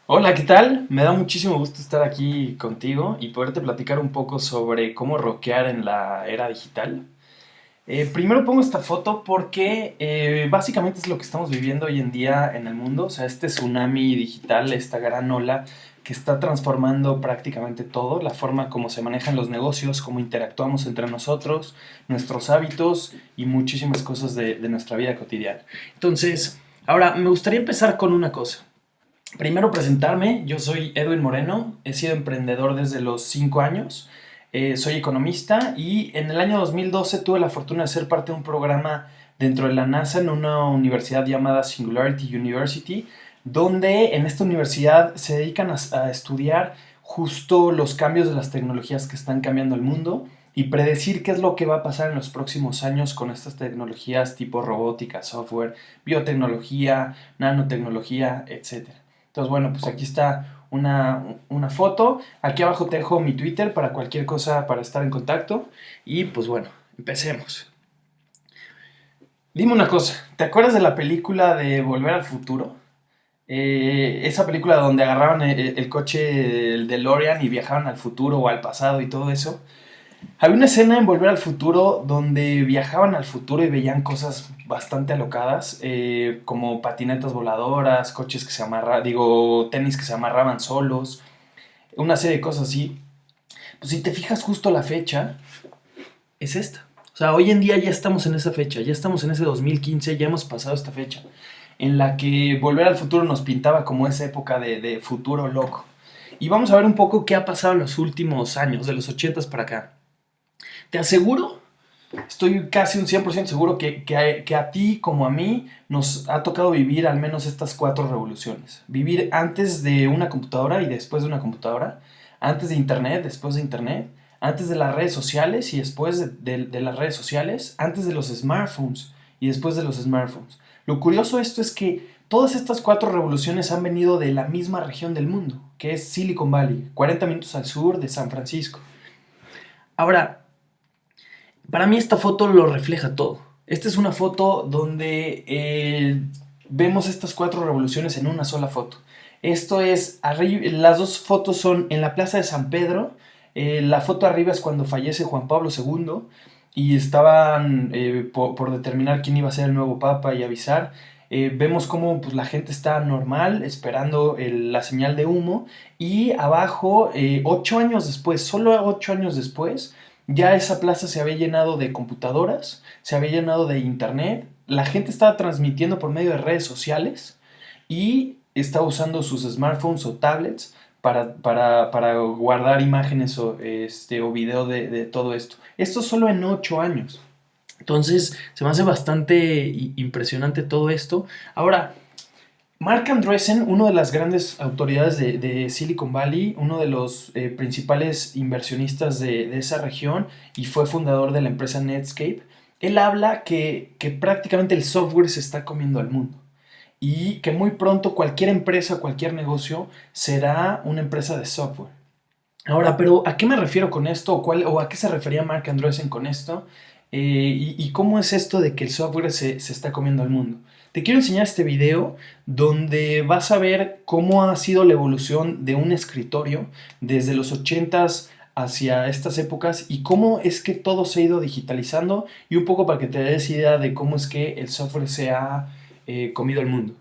Hola, ¿qué tal? Me da muchísimo gusto estar aquí contigo y poderte platicar un poco sobre cómo rockear en la era digital. Primero pongo esta foto porque básicamente es lo que estamos viviendo hoy en día en el mundo, o sea, este tsunami digital, esta gran ola que está transformando prácticamente todo, la forma como se manejan los negocios, cómo interactuamos entre nosotros, nuestros hábitos y muchísimas cosas de nuestra vida cotidiana. Entonces, ahora me gustaría empezar con una cosa. Primero presentarme, yo soy Edwin Moreno, he sido emprendedor desde los 5 años, soy economista y en el año 2012 tuve la fortuna de ser parte de un programa dentro de la NASA en una universidad llamada Singularity University, donde en esta universidad se dedican a estudiar justo los cambios de las tecnologías que están cambiando el mundo y predecir qué es lo que va a pasar en los próximos años con estas tecnologías tipo robótica, software, biotecnología, nanotecnología, etcétera. Entonces, bueno, pues aquí está una foto. Aquí abajo te dejo mi Twitter para cualquier cosa para estar en contacto. Y pues bueno, empecemos. Dime una cosa, ¿te acuerdas de la película de Volver al Futuro? Esa película donde agarraban el coche, el DeLorean y viajaban al futuro o al pasado y todo eso. Había una escena en Volver al Futuro donde viajaban al futuro y veían cosas bastante alocadas, como patinetas voladoras, coches que se amarraban, digo, tenis que se amarraban solos, una serie de cosas así. Pues si te fijas justo la fecha, es esta. O sea, hoy en día ya estamos en esa fecha, ya estamos en ese 2015, ya hemos pasado esta fecha, en la que Volver al Futuro nos pintaba como esa época de futuro loco. Y vamos a ver un poco qué ha pasado en los últimos años, de los 80 para acá. Te aseguro, estoy casi un 100% seguro que a ti como a mí nos ha tocado vivir al menos estas cuatro revoluciones. Vivir antes de una computadora y después de una computadora, antes de internet, después de internet, antes de las redes sociales y después de las redes sociales, antes de los smartphones y después de los smartphones. Lo curioso de esto es que todas estas cuatro revoluciones han venido de la misma región del mundo, que es Silicon Valley, 40 minutos al sur de San Francisco. Ahora, para mí esta foto lo refleja todo. Esta es una foto donde vemos estas cuatro revoluciones en una sola foto. Esto es, las dos fotos son en la Plaza de San Pedro. La foto arriba es cuando fallece Juan Pablo II y estaban por determinar quién iba a ser el nuevo papa y avisar. Vemos cómo pues, la gente está normal esperando la señal de humo y abajo, 8 años después, solo 8 años después, ya esa plaza se había llenado de computadoras, se había llenado de internet, la gente estaba transmitiendo por medio de redes sociales y estaba usando sus smartphones o tablets para guardar imágenes o video de todo esto. Esto solo en 8 años. Entonces se me hace bastante impresionante todo esto. Ahora, Mark Andreessen, uno de las grandes autoridades de Silicon Valley, uno de los principales inversionistas de esa región y fue fundador de la empresa Netscape, él habla que prácticamente el software se está comiendo al mundo y que muy pronto cualquier empresa, cualquier negocio será una empresa de software. Ahora, pero ¿a qué me refiero con esto? ¿O a qué se refería Mark Andreessen con esto? ¿Y cómo es esto de que el software se está comiendo al mundo? Te quiero enseñar este video donde vas a ver cómo ha sido la evolución de un escritorio desde los 80s hacia estas épocas y cómo es que todo se ha ido digitalizando y un poco para que te des idea de cómo es que el software se ha comido el mundo.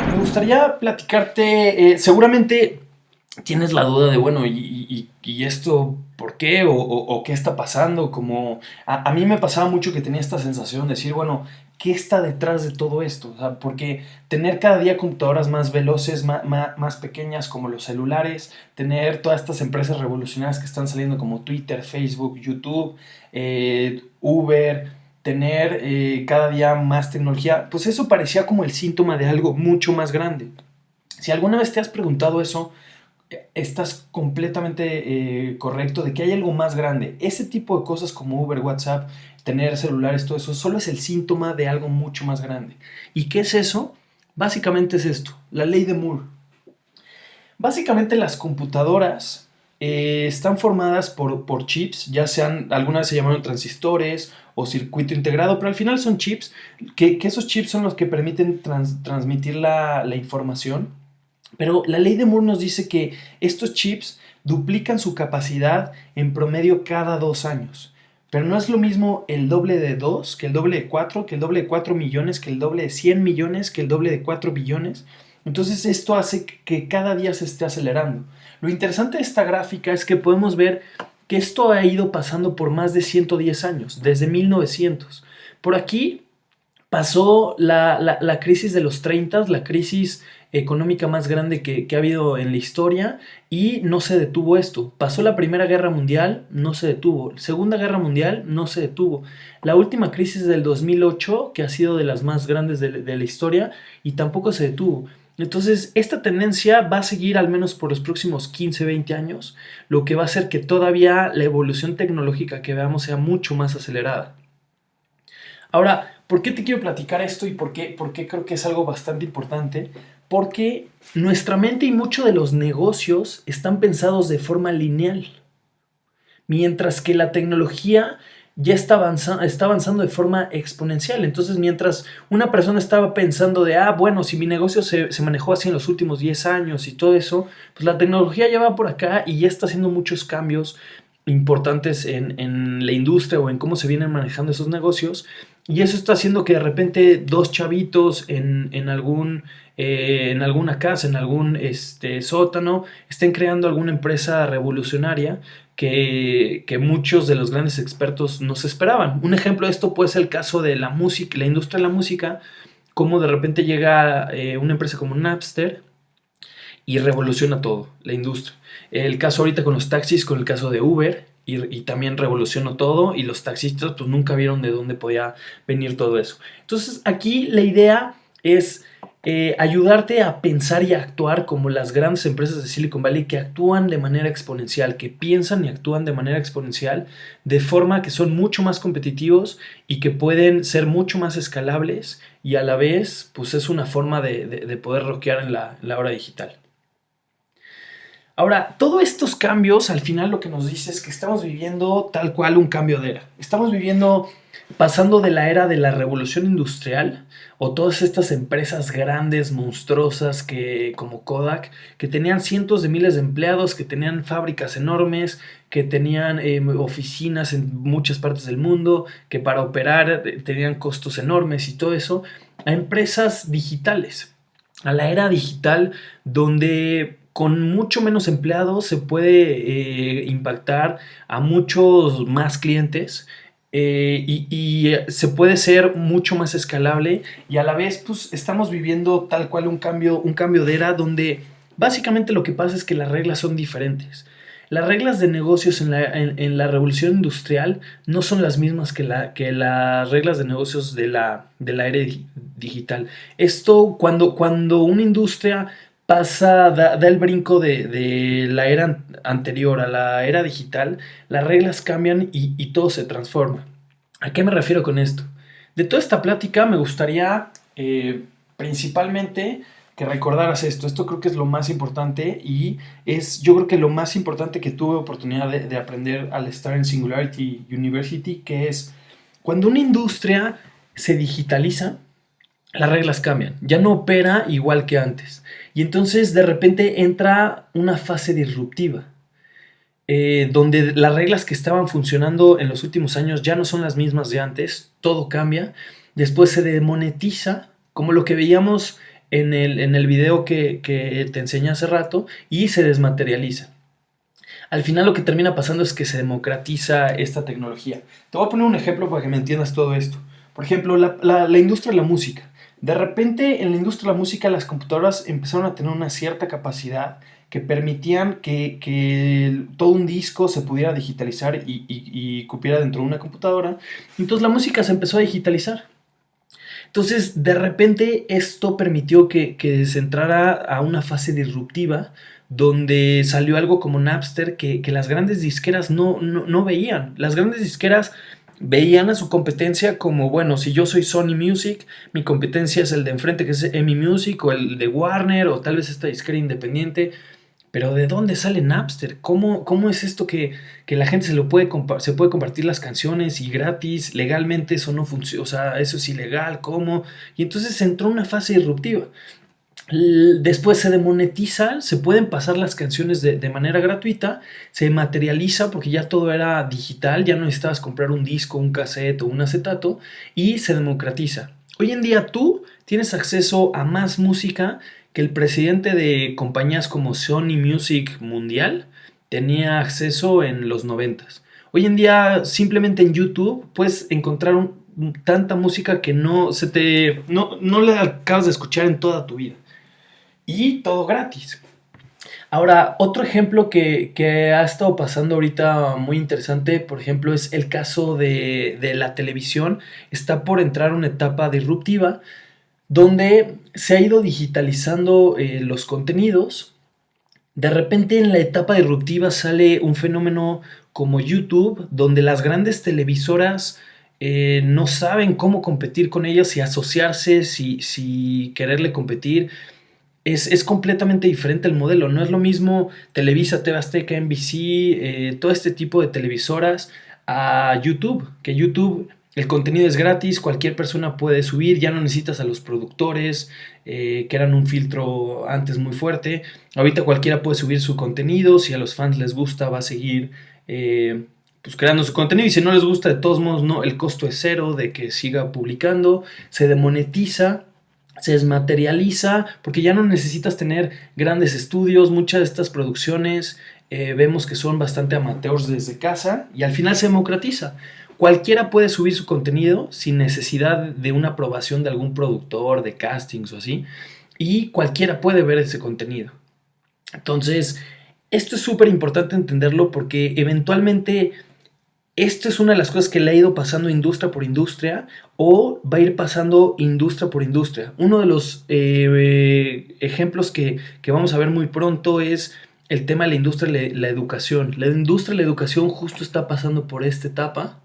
Me gustaría platicarte, seguramente tienes la duda de, bueno, ¿y esto por qué? O qué está pasando. Como a mí me pasaba mucho que tenía esta sensación de decir, bueno, ¿qué está detrás de todo esto? O sea, porque tener cada día computadoras más veloces, más pequeñas como los celulares, tener todas estas empresas revolucionarias que están saliendo como Twitter, Facebook, YouTube, Uber, tener cada día más tecnología, pues eso parecía como el síntoma de algo mucho más grande. Si alguna vez te has preguntado eso, estás completamente correcto de que hay algo más grande. Ese tipo de cosas como Uber, WhatsApp, tener celulares, todo eso, solo es el síntoma de algo mucho más grande. ¿Y qué es eso? Básicamente es esto, la ley de Moore. Básicamente las computadoras están formadas por chips, ya sean, algunas se llamaron transistores o circuito integrado, pero al final son chips, que esos chips son los que permiten transmitir la información. Pero la ley de Moore nos dice que estos chips duplican su capacidad en promedio cada 2 años. Pero no es lo mismo el doble de 2 que el doble de 4, que el doble de 4 millones, que el doble de 100 millones, que el doble de 4 billones. Entonces esto hace que cada día se esté acelerando. Lo interesante de esta gráfica es que podemos ver que esto ha ido pasando por más de 110 años, desde 1900. Por aquí pasó la crisis de los 30, la crisis económica más grande que ha habido en la historia, y no se detuvo esto. Pasó la Primera Guerra Mundial, no se detuvo. Segunda Guerra Mundial, no se detuvo. La última crisis del 2008, que ha sido de las más grandes de la historia, y tampoco se detuvo. Entonces, esta tendencia va a seguir al menos por los próximos 15, 20 años, lo que va a hacer que todavía la evolución tecnológica que veamos sea mucho más acelerada. Ahora, ¿por qué te quiero platicar esto y por qué creo que es algo bastante importante? Porque nuestra mente y muchos de los negocios están pensados de forma lineal, mientras que la tecnología ya está avanzando de forma exponencial. Entonces, mientras una persona estaba pensando de, bueno, si mi negocio se manejó así en los últimos 10 años y todo eso, pues la tecnología ya va por acá y ya está haciendo muchos cambios importantes en la industria o en cómo se vienen manejando esos negocios, y eso está haciendo que de repente dos chavitos en alguna casa, en algún sótano, estén creando alguna empresa revolucionaria que muchos de los grandes expertos no se esperaban. Un ejemplo de esto puede ser el caso de la música, la industria de la música, como de repente llega una empresa como Napster y revoluciona todo, la industria. El caso ahorita con los taxis, con el caso de Uber, y también revolucionó todo, y los taxistas pues nunca vieron de dónde podía venir todo eso. Entonces aquí la idea es ayudarte a pensar y a actuar como las grandes empresas de Silicon Valley, que actúan de manera exponencial, que piensan y actúan de manera exponencial, de forma que son mucho más competitivos y que pueden ser mucho más escalables, y a la vez pues es una forma de poder rockear en la hora digital. Ahora, todos estos cambios al final lo que nos dice es que estamos viviendo tal cual un cambio de era. Estamos viviendo, pasando de la era de la revolución industrial, o todas estas empresas grandes, monstruosas, como Kodak, que tenían cientos de miles de empleados, que tenían fábricas enormes, que tenían oficinas en muchas partes del mundo, que para operar tenían costos enormes y todo eso, a empresas digitales, a la era digital, donde con mucho menos empleados se puede impactar a muchos más clientes, y se puede ser mucho más escalable, y a la vez pues estamos viviendo tal cual un cambio de era, donde básicamente lo que pasa es que las reglas son diferentes. Las reglas de negocios en la revolución industrial no son las mismas que las reglas de negocios de la era digital. Esto, cuando una industria da el brinco de la era anterior a la era digital, las reglas cambian y todo se transforma. ¿A qué me refiero con esto? De toda esta plática me gustaría principalmente que recordaras esto. Esto creo que es lo más importante, y yo creo que lo más importante que tuve oportunidad de aprender al estar en Singularity University, que es cuando una industria se digitaliza, las reglas cambian, ya no opera igual que antes, y entonces de repente entra una fase disruptiva, donde las reglas que estaban funcionando en los últimos años ya no son las mismas de antes, todo cambia, después se demonetiza, como lo que veíamos en el video que te enseñé hace rato y se desmaterializa. Al final lo que termina pasando es que se democratiza esta tecnología. Te voy a poner un ejemplo para que me entiendas todo esto. Por ejemplo, la industria de la música. De repente en la industria de la música las computadoras empezaron a tener una cierta capacidad que permitían que todo un disco se pudiera digitalizar y cupiera dentro de una computadora. Entonces la música se empezó a digitalizar. Entonces, de repente, esto permitió que se entrara a una fase disruptiva donde salió algo como Napster que las grandes disqueras no veían. Las grandes disqueras veían a su competencia como, bueno, si yo soy Sony Music, mi competencia es el de enfrente que es EMI Music o el de Warner o tal vez esta disquera independiente. Pero ¿de dónde sale Napster? ¿Cómo es esto que la gente se puede compartir las canciones y gratis? Legalmente eso no funciona, o sea, eso es ilegal, ¿cómo? Y entonces se entró una fase disruptiva. Después se demonetiza, se pueden pasar las canciones de manera gratuita, se materializa porque ya todo era digital, ya no necesitabas comprar un disco, un cassette o un acetato y se democratiza. Hoy en día tú tienes acceso a más música que el presidente de compañías como Sony Music Mundial tenía acceso en los noventas. Hoy en día simplemente en YouTube puedes encontrar tanta música que no la acabas de escuchar en toda tu vida y todo gratis. Ahora, otro ejemplo que ha estado pasando ahorita muy interesante, por ejemplo, es el caso de la televisión. Está por entrar una etapa disruptiva donde se ha ido digitalizando los contenidos. De repente en la etapa disruptiva sale un fenómeno como YouTube, donde las grandes televisoras no saben cómo competir con ellas y asociarse, si quererle competir. Es completamente diferente el modelo. No es lo mismo Televisa, TV Azteca, NBC, todo este tipo de televisoras a YouTube. Que YouTube, el contenido es gratis, cualquier persona puede subir, ya no necesitas a los productores, que eran un filtro antes muy fuerte. Ahorita cualquiera puede subir su contenido, si a los fans les gusta va a seguir pues creando su contenido y si no les gusta de todos modos no, el costo es cero de que siga publicando, se demonetiza, se desmaterializa porque ya no necesitas tener grandes estudios, muchas de estas producciones vemos que son bastante amateurs desde casa y al final se democratiza. Cualquiera puede subir su contenido sin necesidad de una aprobación de algún productor, de castings o así, y cualquiera puede ver ese contenido. Entonces, esto es súper importante entenderlo porque eventualmente esto es una de las cosas que le ha ido pasando industria por industria o va a ir pasando industria por industria. Uno de los ejemplos que vamos a ver muy pronto es el tema de la industria de la educación. La industria de la educación justo está pasando por esta etapa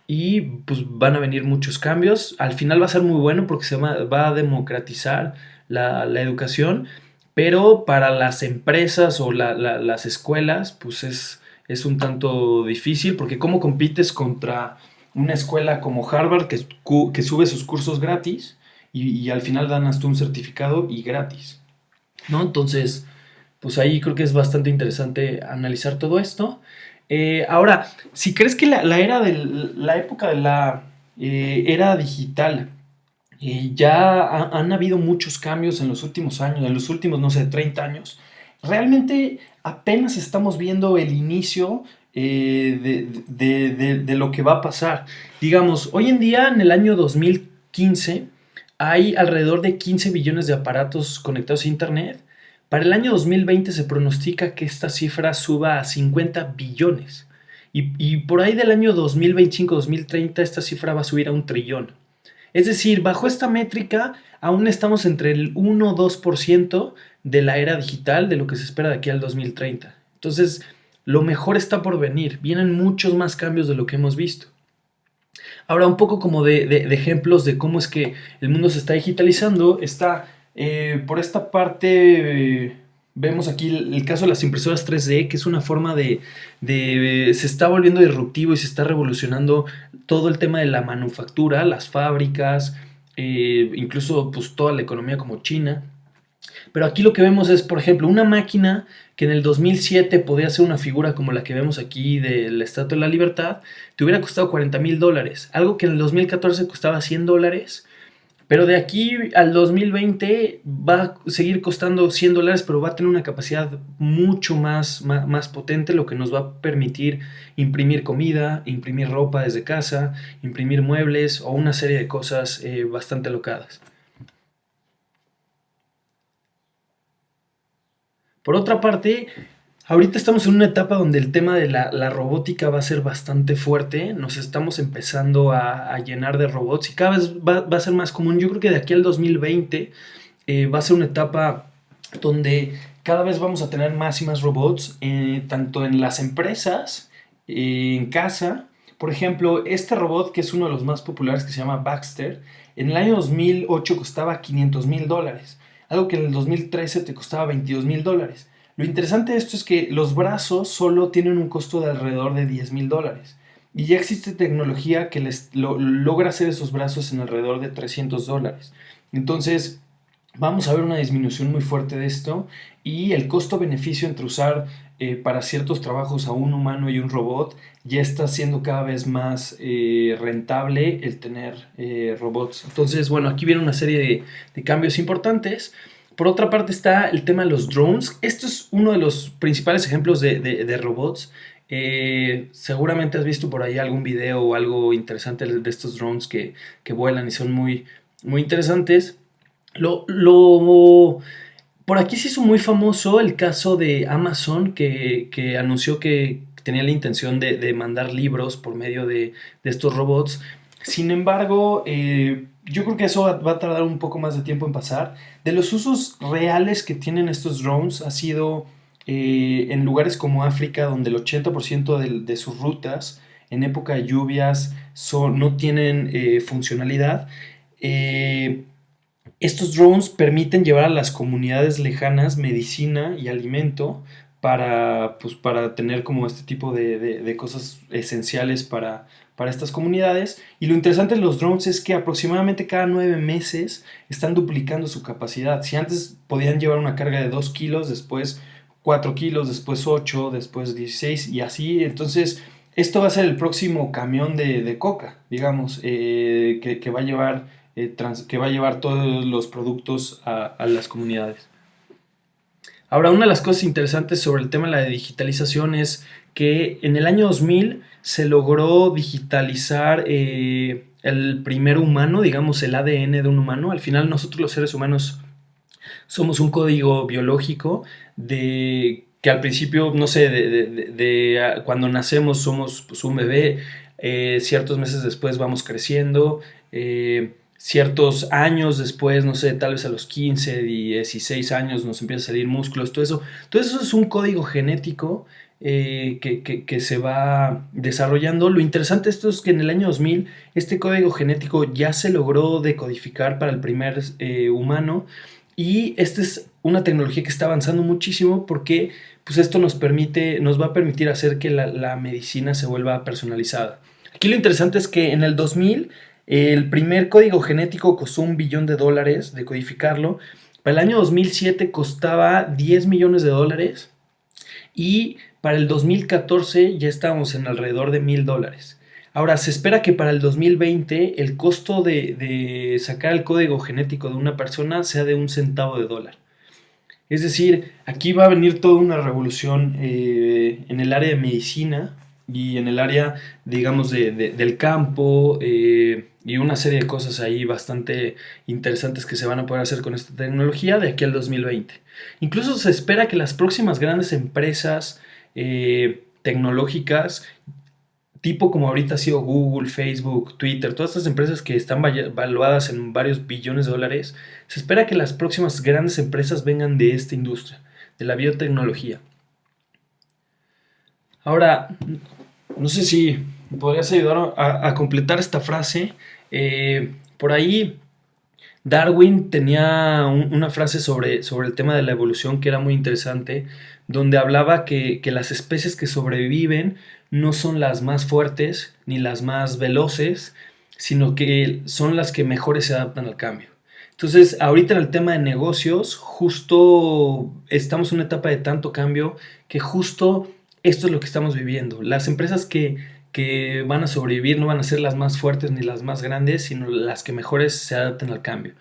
y pues van a venir muchos cambios. Al final va a ser muy bueno porque va a democratizar la educación, pero para las empresas o las escuelas pues es un tanto difícil porque ¿cómo compites contra una escuela como Harvard que sube sus cursos gratis y al final dan hasta un certificado y gratis, ¿no? Entonces, pues ahí creo que es bastante interesante analizar todo esto. Ahora, si crees que la época de la era digital ya han habido muchos cambios en los últimos años, en los últimos, no sé, 30 años, realmente apenas estamos viendo el inicio de lo que va a pasar. Digamos, hoy en día, en el año 2015, hay alrededor de 15 billones de aparatos conectados a Internet. Para el año 2020 se pronostica que esta cifra suba a 50 billones. Y por ahí del año 2025-2030 esta cifra va a subir a un trillón. Es decir, bajo esta métrica aún estamos entre el 1 o 2% de la era digital de lo que se espera de aquí al 2030. Entonces, lo mejor está por venir. Vienen muchos más cambios de lo que hemos visto. Ahora, un poco como de ejemplos de cómo es que el mundo se está digitalizando, está por esta parte, vemos aquí el caso de las impresoras 3D, que es una forma se está volviendo disruptivo y se está revolucionando todo el tema de la manufactura, las fábricas, incluso pues toda la economía como China. Pero aquí lo que vemos es, por ejemplo, una máquina que en el 2007 podía ser una figura como la que vemos aquí de la Estatua de la Libertad, te hubiera costado $40,000. Algo que en el 2014 costaba $100, Pero de aquí al 2020 va a seguir costando $100, pero va a tener una capacidad mucho más potente, lo que nos va a permitir imprimir comida, imprimir ropa desde casa, imprimir muebles o una serie de cosas bastante alocadas. Por otra parte, ahorita estamos en una etapa donde el tema de la robótica va a ser bastante fuerte. Nos estamos empezando a llenar de robots y cada vez va a ser más común. Yo creo que de aquí al 2020 va a ser una etapa donde cada vez vamos a tener más y más robots, tanto en las empresas, en casa. Por ejemplo, este robot que es uno de los más populares que se llama Baxter, en el año 2008 costaba $500,000, algo que en el 2013 te costaba $22,000. Lo interesante de esto es que los brazos solo tienen un costo de alrededor de $10,000. Y ya existe tecnología que logra hacer esos brazos en alrededor de $300. Entonces, vamos a ver una disminución muy fuerte de esto y el costo-beneficio entre usar para ciertos trabajos a un humano y un robot ya está siendo cada vez más rentable el tener robots. Entonces, bueno, aquí viene una serie de cambios importantes. Por otra parte está el tema de los drones. Esto es uno de los principales ejemplos de robots. Seguramente has visto por ahí algún video o algo interesante de estos drones que vuelan y son muy interesantes. Por aquí se hizo muy famoso el caso de Amazon que anunció que tenía la intención de mandar libros por medio de estos robots. Sin embargo, yo creo que eso va a tardar un poco más de tiempo en pasar. De los usos reales que tienen estos drones ha sido en lugares como África, donde el 80% de sus rutas en época de lluvias no tienen funcionalidad. Estos drones permiten llevar a las comunidades lejanas medicina y alimento para tener como este tipo de cosas esenciales para estas comunidades. Y lo interesante de los drones es que aproximadamente cada 9 meses están duplicando su capacidad. Si antes podían llevar una carga de 2 kilos, después 4 kilos, después 8, después 16 y así. Entonces, esto va a ser el próximo camión de coca, digamos, que va a llevar que va a llevar todos los productos a las comunidades. Ahora, una de las cosas interesantes sobre el tema de la digitalización es que en el año 2000 se logró digitalizar el primer humano, digamos el ADN de un humano. Al final nosotros los seres humanos somos un código biológico que al principio, no sé, cuando nacemos somos pues, un bebé, ciertos meses después vamos creciendo, ciertos años después, no sé, tal vez a los 15, 16 años nos empieza a salir músculos, todo eso. Todo eso es un código genético que se va desarrollando. Lo interesante de esto es que en el año 2000 este código genético ya se logró decodificar para el primer humano y esta es una tecnología que está avanzando muchísimo porque pues esto nos va a permitir hacer que la medicina se vuelva personalizada. Aquí lo interesante es que en el 2000 el primer código genético costó $1 billón de codificarlo. Para el año 2007 costaba $10 millones y para el 2014 ya estábamos en alrededor de $1,000. Ahora, se espera que para el 2020 el costo de sacar el código genético de una persona sea de $0.01. Es decir, aquí va a venir toda una revolución en el área de medicina y en el área, digamos, del campo y una serie de cosas ahí bastante interesantes que se van a poder hacer con esta tecnología de aquí al 2020. Incluso se espera que las próximas grandes empresas tecnológicas, tipo como ahorita ha sido Google, Facebook, Twitter, todas estas empresas que están valuadas en varios billones de dólares, se espera que las próximas grandes empresas vengan de esta industria, de la biotecnología. Ahora, no sé si podrías ayudar a completar esta frase. Por ahí Darwin tenía una frase sobre el tema de la evolución que era muy interesante, donde hablaba que las especies que sobreviven no son las más fuertes ni las más veloces, sino que son las que mejores se adaptan al cambio. Entonces, ahorita en el tema de negocios, justo estamos en una etapa de tanto cambio que justo esto es lo que estamos viviendo. Las empresas que van a sobrevivir no van a ser las más fuertes ni las más grandes, sino las que mejores se adapten al cambio.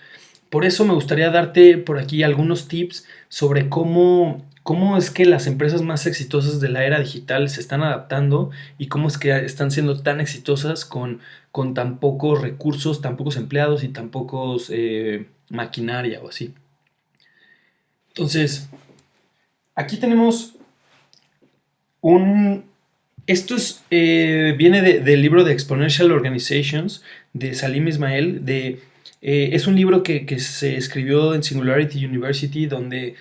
Por eso me gustaría darte por aquí algunos tips sobre cómo es que las empresas más exitosas de la era digital se están adaptando y cómo es que están siendo tan exitosas con tan pocos recursos, tan pocos empleados y tan pocos maquinaria o así. Entonces, aquí tenemos un... viene del libro de Exponential Organizations de Salim Ismail. Es un libro que se escribió en Singularity University, donde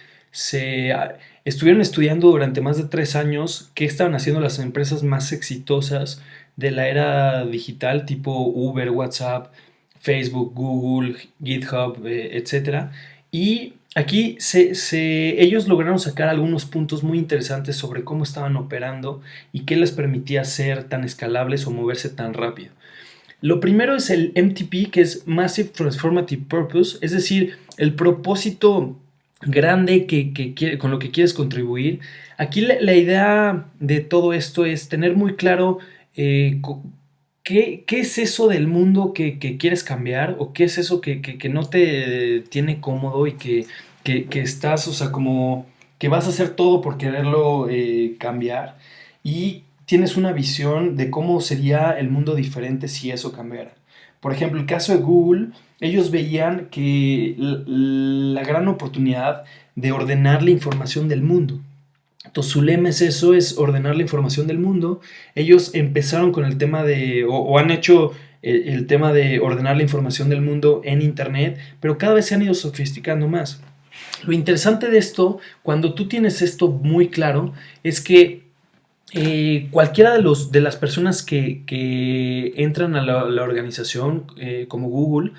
estuvieron estudiando durante más de 3 años qué estaban haciendo las empresas más exitosas de la era digital, tipo Uber, WhatsApp, Facebook, Google, GitHub, etcétera. Y aquí ellos lograron sacar algunos puntos muy interesantes sobre cómo estaban operando y qué les permitía ser tan escalables o moverse tan rápido. Lo primero es el MTP, que es Massive Transformative Purpose, es decir, el propósito grande con lo que quieres contribuir. Aquí la idea de todo esto es tener muy claro eh, ¿qué es eso del mundo que quieres cambiar? ¿O qué es eso que no te tiene cómodo y que estás, o sea, como que vas a hacer todo por quererlo cambiar? Y tienes una visión de cómo sería el mundo diferente si eso cambiara. Por ejemplo, el caso de Google, ellos veían que la gran oportunidad de ordenar la información del mundo. Entonces su lema es eso, es ordenar la información del mundo. Ellos empezaron con el tema o han hecho el tema de ordenar la información del mundo en Internet, pero cada vez se han ido sofisticando más. Lo interesante de esto, cuando tú tienes esto muy claro, es que cualquiera de las personas que entran a la organización, como Google,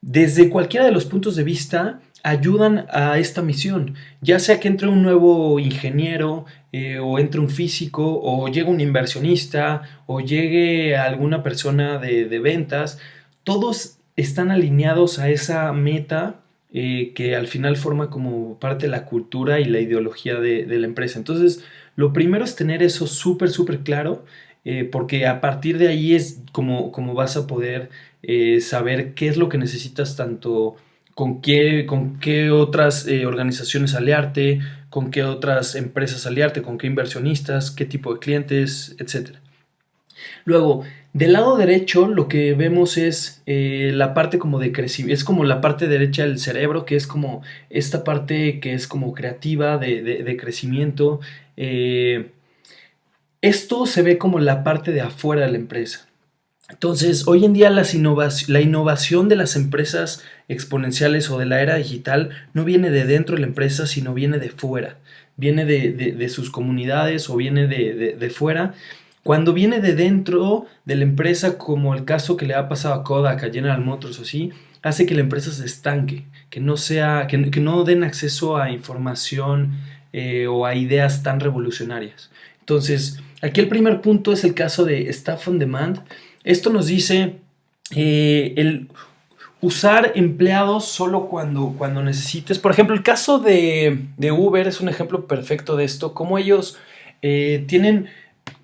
desde cualquiera de los puntos de vista, ayudan a esta misión, ya sea que entre un nuevo ingeniero, o entre un físico, o llegue un inversionista, o llegue alguna persona de ventas. Todos están alineados a esa meta, que al final forma como parte de la cultura y la ideología de la empresa. Entonces, lo primero es tener eso súper, súper claro, porque a partir de ahí es como vas a poder saber qué es lo que necesitas, tanto con qué otras organizaciones aliarte, con qué otras empresas aliarte, con qué inversionistas, qué tipo de clientes, etcétera. Luego, del lado derecho lo que vemos es la parte como de crecimiento, es como la parte derecha del cerebro, que es como esta parte que es como creativa de crecimiento. Esto se ve como la parte de afuera de la empresa. Entonces, hoy en día la innovación de las empresas exponenciales o de la era digital no viene de dentro de la empresa, sino viene de fuera. Viene de sus comunidades o viene de fuera. Cuando viene de dentro de la empresa, como el caso que le ha pasado a Kodak, a General Motors o así, hace que la empresa se estanque, que no den acceso a información, o a ideas tan revolucionarias. Entonces, aquí el primer punto es el caso de Staff on Demand. Esto nos dice el usar empleados solo cuando necesites. Por ejemplo, el caso de Uber es un ejemplo perfecto de esto, como ellos tienen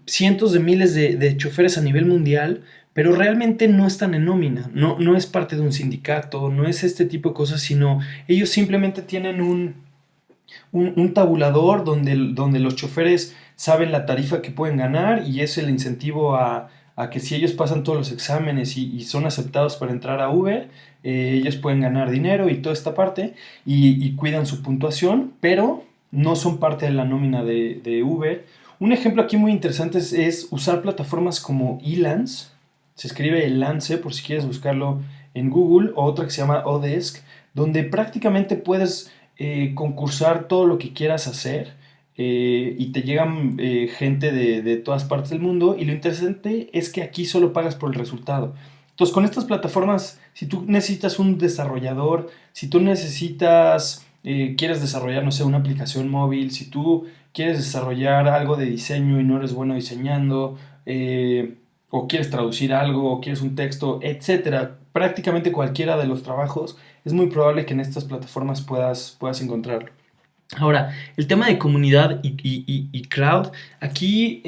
cientos de miles de choferes a nivel mundial, pero realmente no están en nómina, no es parte de un sindicato, no es este tipo de cosas, sino ellos simplemente tienen un tabulador donde los choferes saben la tarifa que pueden ganar, y es el incentivo a que si ellos pasan todos los exámenes y son aceptados para entrar a Uber, ellos pueden ganar dinero y toda esta parte, y cuidan su puntuación, pero no son parte de la nómina de Uber. Un ejemplo aquí muy interesante es usar plataformas como Elance. Se escribe Elance por si quieres buscarlo en Google, o otra que se llama Odesk, donde prácticamente puedes concursar todo lo que quieras hacer, y te llegan gente de todas partes del mundo, y lo interesante es que aquí solo pagas por el resultado. Entonces, con estas plataformas, si tú necesitas un desarrollador, si tú quieres desarrollar, no sé, una aplicación móvil, si tú quieres desarrollar algo de diseño y no eres bueno diseñando, o quieres traducir algo, o quieres un texto, etcétera, prácticamente cualquiera de los trabajos, es muy probable que en estas plataformas puedas encontrarlo. Ahora, el tema de comunidad y crowd, aquí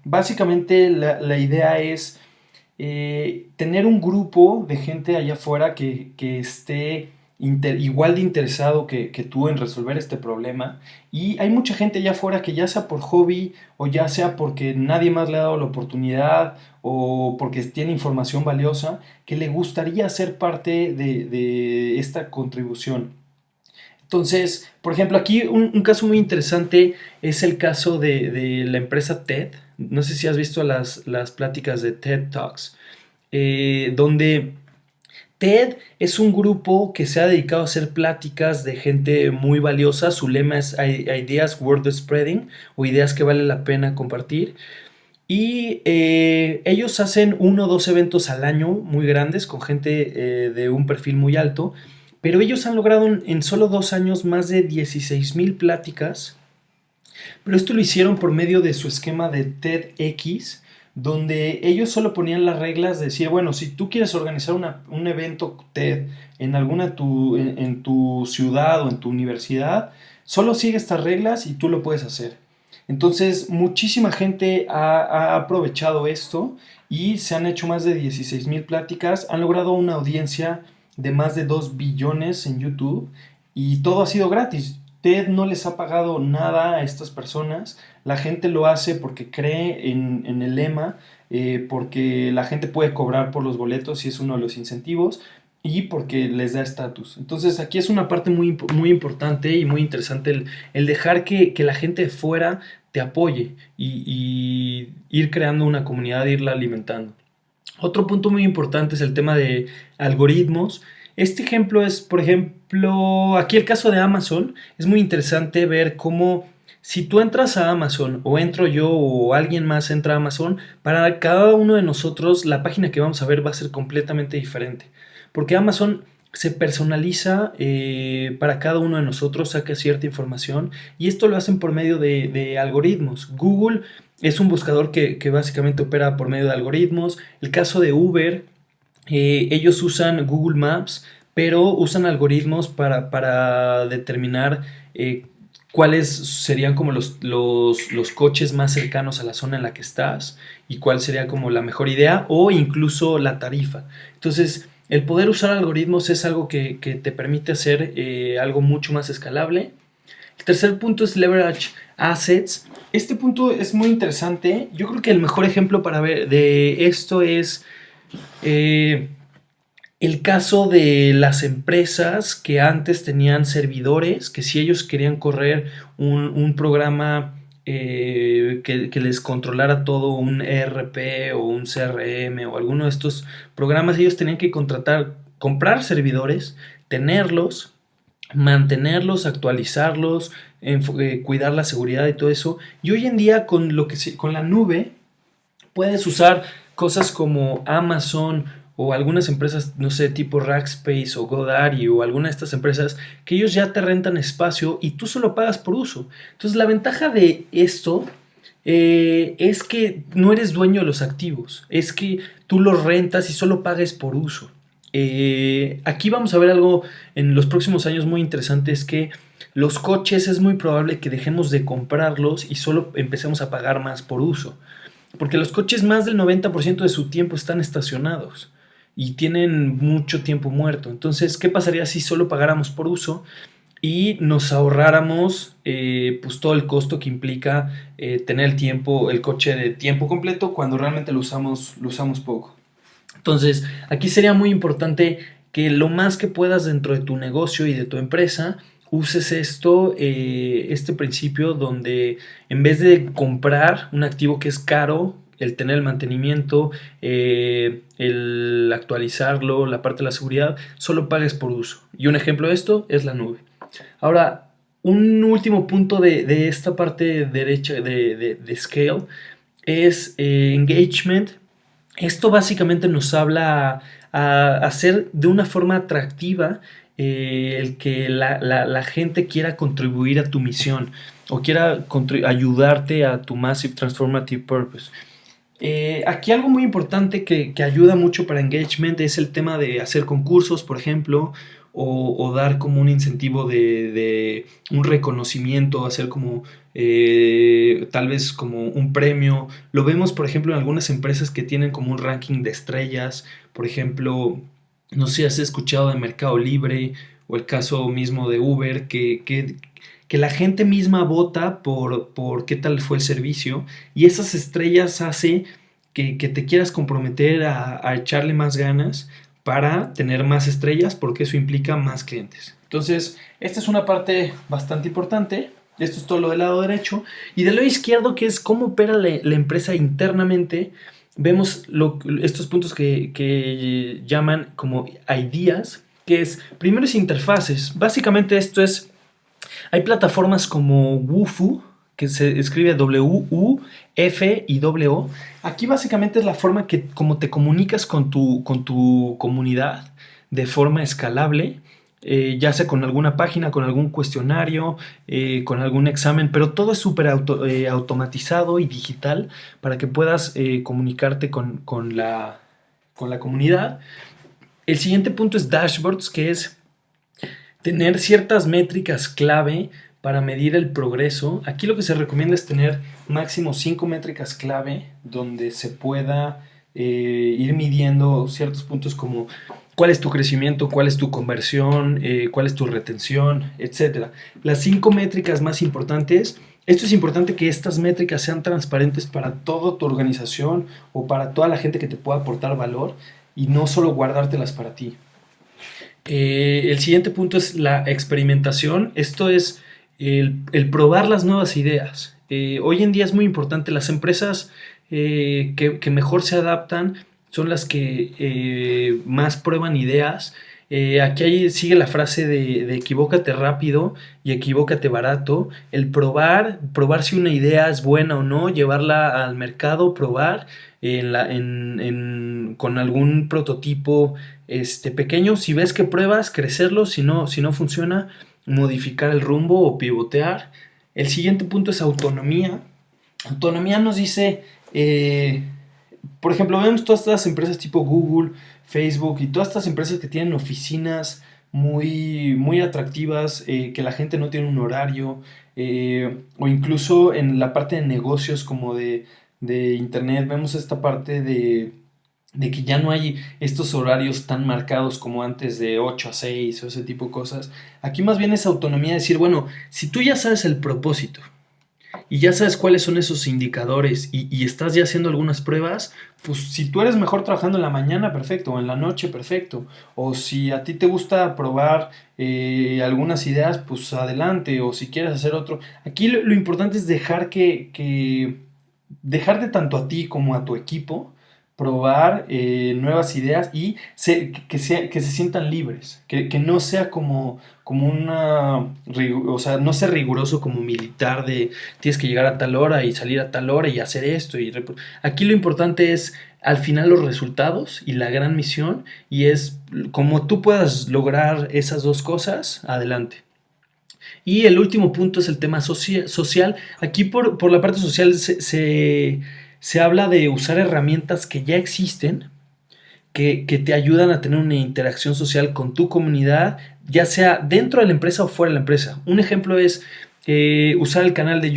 básicamente la idea es tener un grupo de gente allá afuera que esté igual de interesado que tú en resolver este problema. Y hay mucha gente allá afuera que ya sea por hobby o ya sea porque nadie más le ha dado la oportunidad o porque tiene información valiosa, que le gustaría ser parte de esta contribución. Entonces, por ejemplo, aquí un caso muy interesante es el caso de la empresa TED. No sé si has visto las pláticas de TED Talks, donde TED es un grupo que se ha dedicado a hacer pláticas de gente muy valiosa. Su lema es Ideas Worth Spreading, o ideas que vale la pena compartir. Y ellos hacen uno o dos eventos al año muy grandes con gente de un perfil muy alto, pero ellos han logrado en solo 2 años más de 16,000 pláticas, pero esto lo hicieron por medio de su esquema de TEDx, donde ellos solo ponían las reglas de decir, bueno, si tú quieres organizar un evento TED en en tu ciudad o en tu universidad, solo sigue estas reglas y tú lo puedes hacer. Entonces, muchísima gente ha aprovechado esto y se han hecho más de 16,000 pláticas, han logrado una audiencia de más de 2 billones en YouTube y todo ha sido gratis. TED no les ha pagado nada a estas personas, la gente lo hace porque cree en el lema, porque la gente puede cobrar por los boletos y es uno de los incentivos y porque les da estatus. Entonces aquí es una parte muy importante y muy interesante el dejar que la gente de fuera te apoye y ir creando una comunidad, irla alimentando. Otro punto muy importante es el tema de algoritmos. Este ejemplo es, por ejemplo, aquí el caso de Amazon. Es muy interesante ver cómo si tú entras a Amazon o entro yo o alguien más entra a Amazon, para cada uno de nosotros la página que vamos a ver va a ser completamente diferente. Porque Amazon se personaliza para cada uno de nosotros, saca cierta información y esto lo hacen por medio de algoritmos. Google es un buscador que básicamente opera por medio de algoritmos. El caso de Uber, ellos usan Google Maps, pero usan algoritmos para determinar cuáles serían como los coches más cercanos a la zona en la que estás y cuál sería como la mejor idea o incluso la tarifa. Entonces, el poder usar algoritmos es algo que te permite hacer algo mucho más escalable. El tercer punto es leverage assets. Este punto es muy interesante. Yo creo que el mejor ejemplo para ver de esto es eh, el caso de las empresas que antes tenían servidores, que si ellos querían correr un programa que les controlara todo, un ERP o un CRM o alguno de estos programas, ellos tenían que comprar servidores, tenerlos, mantenerlos, actualizarlos, cuidar la seguridad y todo eso. Y hoy en día con la nube puedes usar cosas como Amazon o algunas empresas, no sé, tipo Rackspace o GoDaddy o alguna de estas empresas que ellos ya te rentan espacio y tú solo pagas por uso. Entonces la ventaja de esto es que no eres dueño de los activos, es que tú los rentas y solo pagues por uso. Aquí vamos a ver algo en los próximos años muy interesante, es que los coches es muy probable que dejemos de comprarlos y solo empecemos a pagar más por uso. Porque los coches más del 90% de su tiempo están estacionados y tienen mucho tiempo muerto. Entonces, ¿qué pasaría si solo pagáramos por uso y nos ahorráramos pues todo el costo que implica tener el coche de tiempo completo cuando realmente lo usamos poco? Entonces, aquí sería muy importante que lo más que puedas dentro de tu negocio y de tu empresa uses este principio donde en vez de comprar un activo que es caro, el tener el mantenimiento, el actualizarlo, la parte de la seguridad, solo pagues por uso. Y un ejemplo de esto es la nube. Ahora, un último punto de esta parte derecha de Scale es engagement. Esto básicamente nos habla a hacer de una forma atractiva el que la gente quiera contribuir a tu misión o quiera ayudarte a tu Massive Transformative Purpose. Aquí algo muy importante que ayuda mucho para engagement es el tema de hacer concursos, por ejemplo, o dar como un incentivo de un reconocimiento, hacer como tal vez como un premio. Lo vemos, por ejemplo, en algunas empresas que tienen como un ranking de estrellas. Por ejemplo, no sé si has escuchado de Mercado Libre o el caso mismo de Uber, que la gente misma vota por qué tal fue el servicio, y esas estrellas hace que te quieras comprometer a echarle más ganas para tener más estrellas, porque eso implica más clientes. Entonces, esta es una parte bastante importante. Esto es todo lo del lado derecho. Y del lado izquierdo, que es cómo opera la empresa internamente, vemos estos puntos que llaman como ideas, que es, primero es interfaces. Básicamente esto es, hay plataformas como Wufoo, que se escribe W-U-F y W. Aquí básicamente es la forma que como te comunicas con tu comunidad de forma escalable, ya sea con alguna página, con algún cuestionario, con algún examen, pero todo es súper automatizado y digital para que puedas comunicarte con la comunidad. El siguiente punto es dashboards, que es tener ciertas métricas clave para medir el progreso. Aquí lo que se recomienda es tener máximo 5 métricas clave donde se pueda ir midiendo ciertos puntos como cuál es tu crecimiento, cuál es tu conversión, cuál es tu retención, etcétera. Las 5 métricas más importantes. Esto es importante, que estas métricas sean transparentes para toda tu organización o para toda la gente que te pueda aportar valor, y no solo guardártelas para ti. El siguiente punto es la experimentación. Esto es el probar las nuevas ideas. Hoy en día es muy importante. Las empresas que mejor se adaptan son las que más prueban ideas. Aquí sigue la frase de equivócate rápido y equivócate barato. El probar si una idea es buena o no, llevarla al mercado, probar con algún prototipo pequeño. Si ves que pruebas, crecerlo. Si no funciona, modificar el rumbo o pivotear. El siguiente punto es autonomía. Autonomía nos dice, por ejemplo, vemos todas estas empresas tipo Google, Facebook y todas estas empresas que tienen oficinas muy atractivas, que la gente no tiene un horario, o incluso en la parte de negocios como de internet, vemos esta parte de que ya no hay estos horarios tan marcados como antes, de 8 a 6 o ese tipo de cosas. Aquí más bien es autonomía, de decir, bueno, si tú ya sabes el propósito y ya sabes cuáles son esos indicadores, y estás ya haciendo algunas pruebas, pues si tú eres mejor trabajando en la mañana, perfecto, o en la noche, perfecto, o si a ti te gusta probar algunas ideas, pues adelante, o si quieres hacer otro. Aquí lo importante es dejarte tanto a ti como a tu equipo probar nuevas ideas, y que se sientan libres, que no sea como o sea, no ser riguroso como militar de tienes que llegar a tal hora y salir a tal hora y hacer esto. Aquí lo importante es al final los resultados y la gran misión, y es como tú puedas lograr esas dos cosas, adelante. Y el último punto es el tema social. Aquí por la parte social se habla de usar herramientas que ya existen, que te ayudan a tener una interacción social con tu comunidad, ya sea dentro de la empresa o fuera de la empresa. Un ejemplo es usar un canal de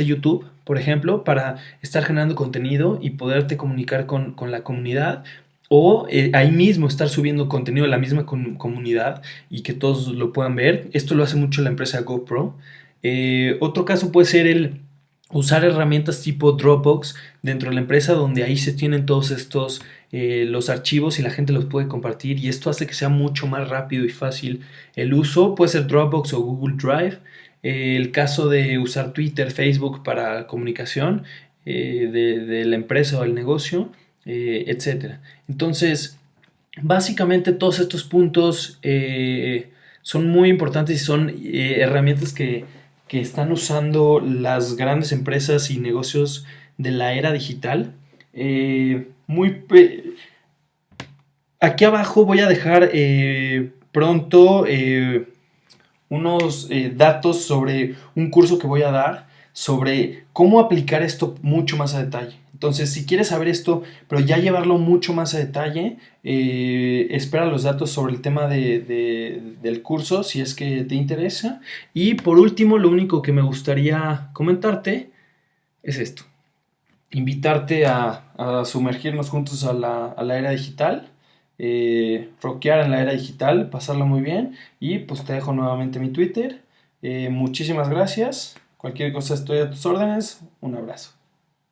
YouTube, por ejemplo, para estar generando contenido y poderte comunicar con la comunidad, o ahí mismo estar subiendo contenido de la misma comunidad y que todos lo puedan ver. Esto lo hace mucho la empresa GoPro. Otro caso puede ser el usar herramientas tipo Dropbox dentro de la empresa, donde ahí se tienen todos estos los archivos y la gente los puede compartir, y esto hace que sea mucho más rápido y fácil el uso. Puede ser Dropbox o Google Drive. El caso de usar Twitter, Facebook para comunicación de la empresa o el negocio, etcétera. Entonces, básicamente todos estos puntos son muy importantes y son herramientas que están usando las grandes empresas y negocios de la era digital. Aquí abajo voy a dejar pronto unos datos sobre un curso que voy a dar sobre cómo aplicar esto mucho más a detalle. Entonces, si quieres saber esto, pero ya llevarlo mucho más a detalle, espera los datos sobre el tema del curso si es que te interesa. Y por último, lo único que me gustaría comentarte es esto. Invitarte a sumergirnos juntos a la era digital, rockear en la era digital, pasarla muy bien. Y pues te dejo nuevamente mi Twitter. Muchísimas gracias. Cualquier cosa estoy a tus órdenes. Un abrazo.